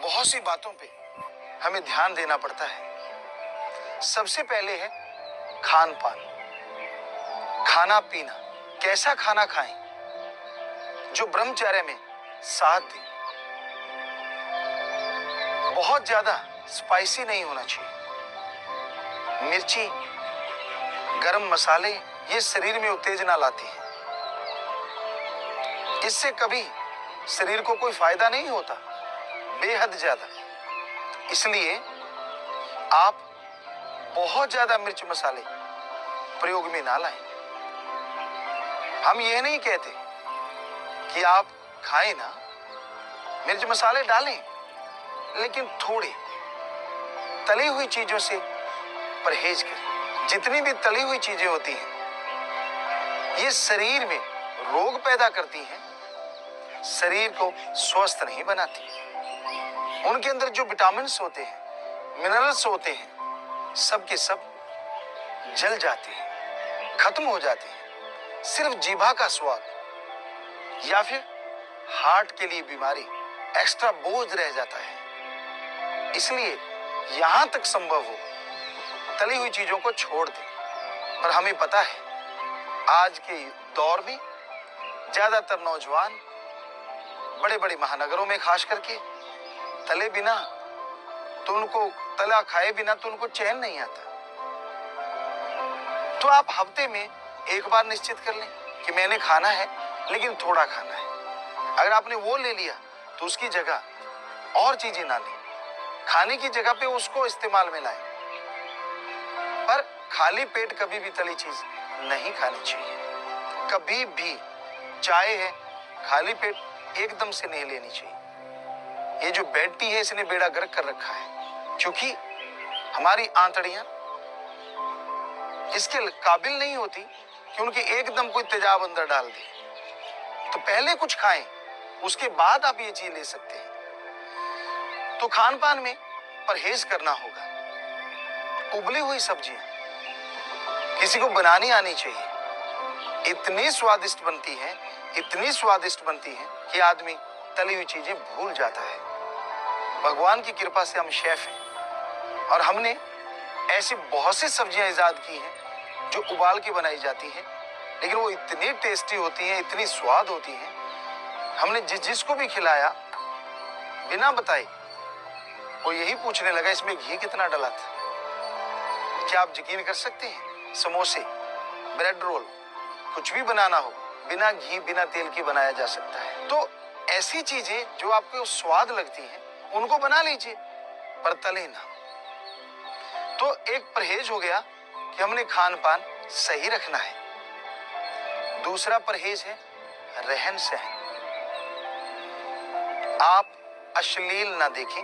बहुत सी बातों पे हमें ध्यान देना पड़ता है। सबसे पहले है खान पान, खाना पीना। कैसा खाना खाएं जो ब्रह्मचर्य में साथ दे। बहुत ज्यादा स्पाइसी नहीं होना चाहिए। मिर्ची, गरम मसाले ये शरीर में उत्तेजना लाती है। इससे कभी शरीर को कोई फायदा नहीं होता, बेहद ज्यादा। इसलिए आप बहुत ज्यादा मिर्च मसाले प्रयोग में ना लाएं। हम ये नहीं कहते कि आप खाएं ना, मिर्च मसाले डालें, लेकिन थोड़े। तली हुई चीजों से परहेज करें। जितनी भी तली हुई चीजें होती हैं ये शरीर में रोग पैदा करती हैं, शरीर को स्वस्थ नहीं बनाती। उनके अंदर जो विटामिन्स होते हैं, मिनरल्स होते हैं, सब के सब जल जाते हैं, खत्म हो जाते हैं। सिर्फ जीभा का स्वाद या फिर हार्ट के लिए बीमारी एक्स्ट्रा बोझ रह जाता है। इसलिए यहां तक संभव हो तली हुई चीजों को छोड़ दें। पर हमें पता है आज के दौर में ज्यादातर नौजवान बड़े बड़े महानगरों में खास करके तले बिना तो उनको तला खाए बिना तो उनको चैन नहीं आता। तो आप हफ्ते में एक बार निश्चित कर लें कि मैंने खाना है लेकिन थोड़ा खाना है। अगर आपने वो ले लिया तो उसकी जगह और चीजें ना लें, खाने की जगह पे उसको इस्तेमाल में लाएं। पर खाली पेट कभी भी तली चीज नहीं खानी चाहिए। कभी भी चाय है, खाली पेट एकदम से नहीं लेनी चाहिए। ये जो बेड टी है इसने बेड़ा गर्क कर रखा है, क्योंकि हमारी आंतड़ियां इसके काबिल नहीं होती कि उनकी एकदम कोई तेजाब अंदर डाल दे। तो पहले कुछ खाएं, उसके बाद आप ये चीज ले सकते हैं। तो खान पान में परहेज करना होगा। उबली हुई सब्जियां किसी को बनानी आनी चाहिए। इतनी स्वादिष्ट बनती है, इतनी स्वादिष्ट बनती है कि आदमी तली हुई चीजें भूल जाता है। भगवान की कृपा से हम शेफ हैं और हमने ऐसी बहुत सी सब्जियां इजाद की हैं जो उबाल के बनाई जाती हैं, लेकिन वो इतनी टेस्टी होती हैं, इतनी स्वाद होती हैं। हमने जिसको भी खिलाया बिना बताए वो यही पूछने लगा इसमें घी कितना डाला था। क्या आप यकीन कर सकते हैं, समोसे, ब्रेड रोल, कुछ भी बनाना हो बिना घी बिना तेल के बनाया जा सकता है। तो ऐसी चीजें जो आपको स्वाद लगती हैं उनको बना लीजिए, पर तले ना। तो एक परहेज हो गया कि हमने खान पान सही रखना है। दूसरा परहेज है रहन सहन। आप अश्लील ना देखें,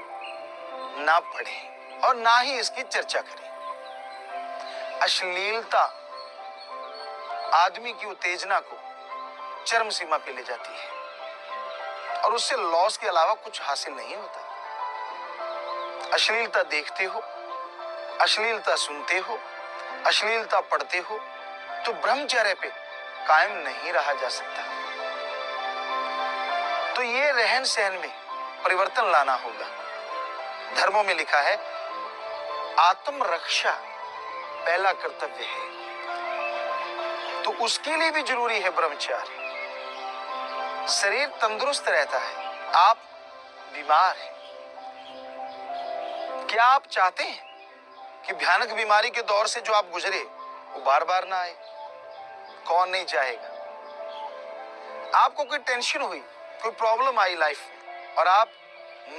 ना पढ़ें और ना ही इसकी चर्चा करें। अश्लीलता आदमी की उत्तेजना को चरम सीमा पे ले जाती है और उससे लॉस के अलावा कुछ हासिल नहीं होता। अश्लीलता देखते हो, अश्लीलता सुनते हो, अश्लीलता पढ़ते हो तो ब्रह्मचर्य पे कायम नहीं रहा जा सकता। तो ये रहन सहन में परिवर्तन लाना होगा। धर्मों में लिखा है आत्मरक्षा पहला कर्तव्य है, तो उसके लिए भी जरूरी है ब्रह्मचर्य। शरीर तंदुरुस्त रहता है, आप बीमार हैं। क्या आप चाहते हैं कि भयानक बीमारी के दौर से जो आप गुजरे वो बार बार ना आए? कौन नहीं चाहेगा। आपको कोई टेंशन हुई, कोई प्रॉब्लम आई लाइफ में और आप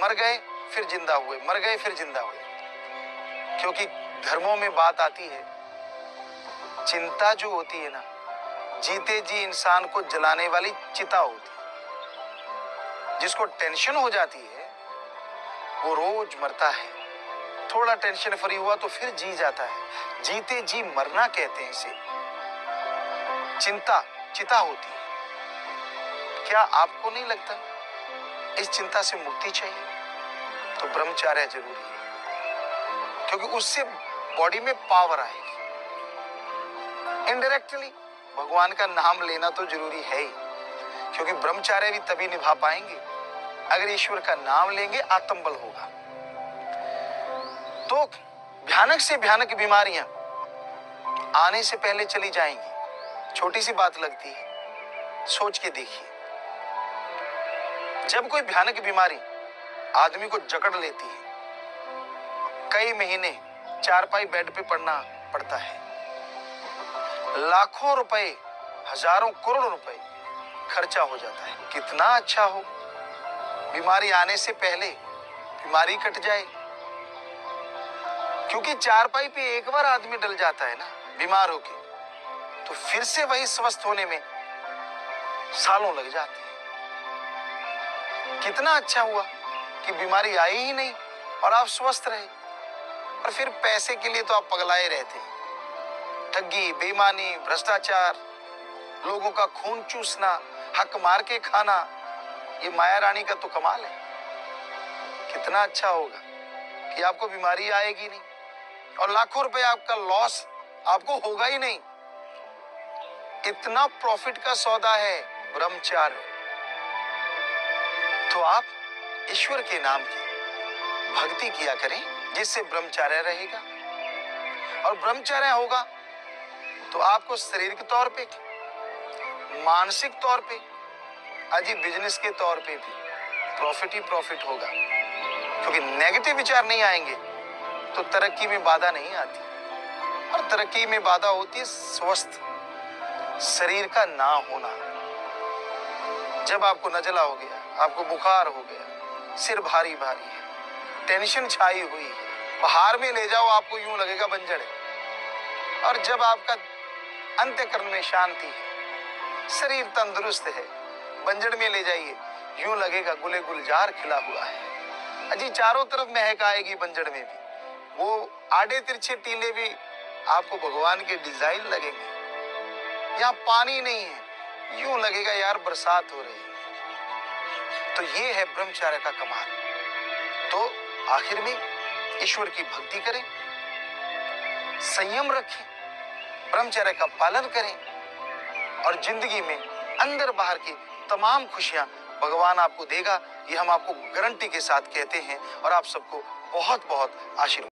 मर गए फिर जिंदा हुए, मर गए फिर जिंदा हुए। क्योंकि धर्मों में बात आती है, चिंता जो होती है ना, जीते जी इंसान को जलाने वाली चिता होती है। जिसको टेंशन हो जाती है वो रोज मरता है। थोड़ा टेंशन फ्री हुआ तो फिर जी जाता है। जीते जी मरना कहते हैं इसे। चिंता चिता होती है। क्या आपको नहीं लगता इस चिंता से मुक्ति चाहिए? तो ब्रह्मचर्य जरूरी है, क्योंकि उससे बॉडी में पावर आएगी। इनडायरेक्टली भगवान का नाम लेना तो जरूरी है ही, क्योंकि ब्रह्मचर्य भी तभी निभा पाएंगे अगर ईश्वर का नाम लेंगे आत्मबल होगा। तो भयानक से भयानक बीमारियां आने से पहले चली जाएंगी। छोटी सी बात लगती है, सोच के देखिए। जब कोई भयानक बीमारी आदमी को जकड़ लेती है, कई महीने चारपाई बेड पे पड़ना पड़ता है, लाखों रुपए, हजारों करोड़ रुपए खर्चा हो जाता है। कितना अच्छा हो बीमारी आने से पहले बीमारी कट जाए, क्योंकि चारपाई पे एक बार आदमी डल जाता है ना बीमार होके, तो फिर से वही स्वस्थ होने में सालों लग जाते हैं। कितना अच्छा हुआ कि बीमारी आई ही नहीं और आप स्वस्थ रहे। और फिर पैसे के लिए तो आप पगलाए रहते हैं। ठगी, बेईमानी, भ्रष्टाचार, लोगों का खून चूसना, हक मार के खाना, ये माया रानी का तो कमाल है। कितना अच्छा होगा कि आपको बीमारी आएगी नहीं और लाखों रुपए आपका लॉस आपको होगा ही नहीं। इतना प्रॉफिट का सौदा है ब्रह्मचर्य। तो आप ईश्वर के नाम की भक्ति किया करें, जिससे ब्रह्मचर्य रहेगा। और ब्रह्मचर्य होगा तो आपको शारीरिक तौर पे, मानसिक तौर पे, अजी बिजनेस के तौर पे भी प्रॉफिट ही प्रॉफिट होगा। क्योंकि नेगेटिव विचार नहीं आएंगे तो तरक्की में बाधा नहीं आती। और तरक्की में बाधा होती है स्वस्थ शरीर का ना होना। जब आपको नजला हो गया, आपको बुखार हो गया, सिर भारी भारी है, टेंशन छाई हुई है, बाहर में ले जाओ आपको यूं लगेगा बंजर है। और जब आपका अंतःकरण में शांति है, शरीर तंदुरुस्त है, बंजर में ले जाइए, यूं लगेगा गुले गुलजार खिला हुआ है। अजी चारों तरफ महक आएगी बंजर में भी। वो आड़े तिरछे टीले भी आपको भगवान के डिजाइन लगेंगे। यहाँ पानी नहीं है, यूं लगेगा यार बरसात हो रही है। तो ये है ब्रह्मचर्य का कमाल। तो आखिर में ईश्वर की भक्ति करें, संयम रखें, ब्रह्मचर्य का पालन करें और जिंदगी में अंदर बाहर की तमाम खुशियां भगवान आपको देगा। ये हम आपको गारंटी के साथ कहते हैं और आप सबको बहुत बहुत आशीर्वाद।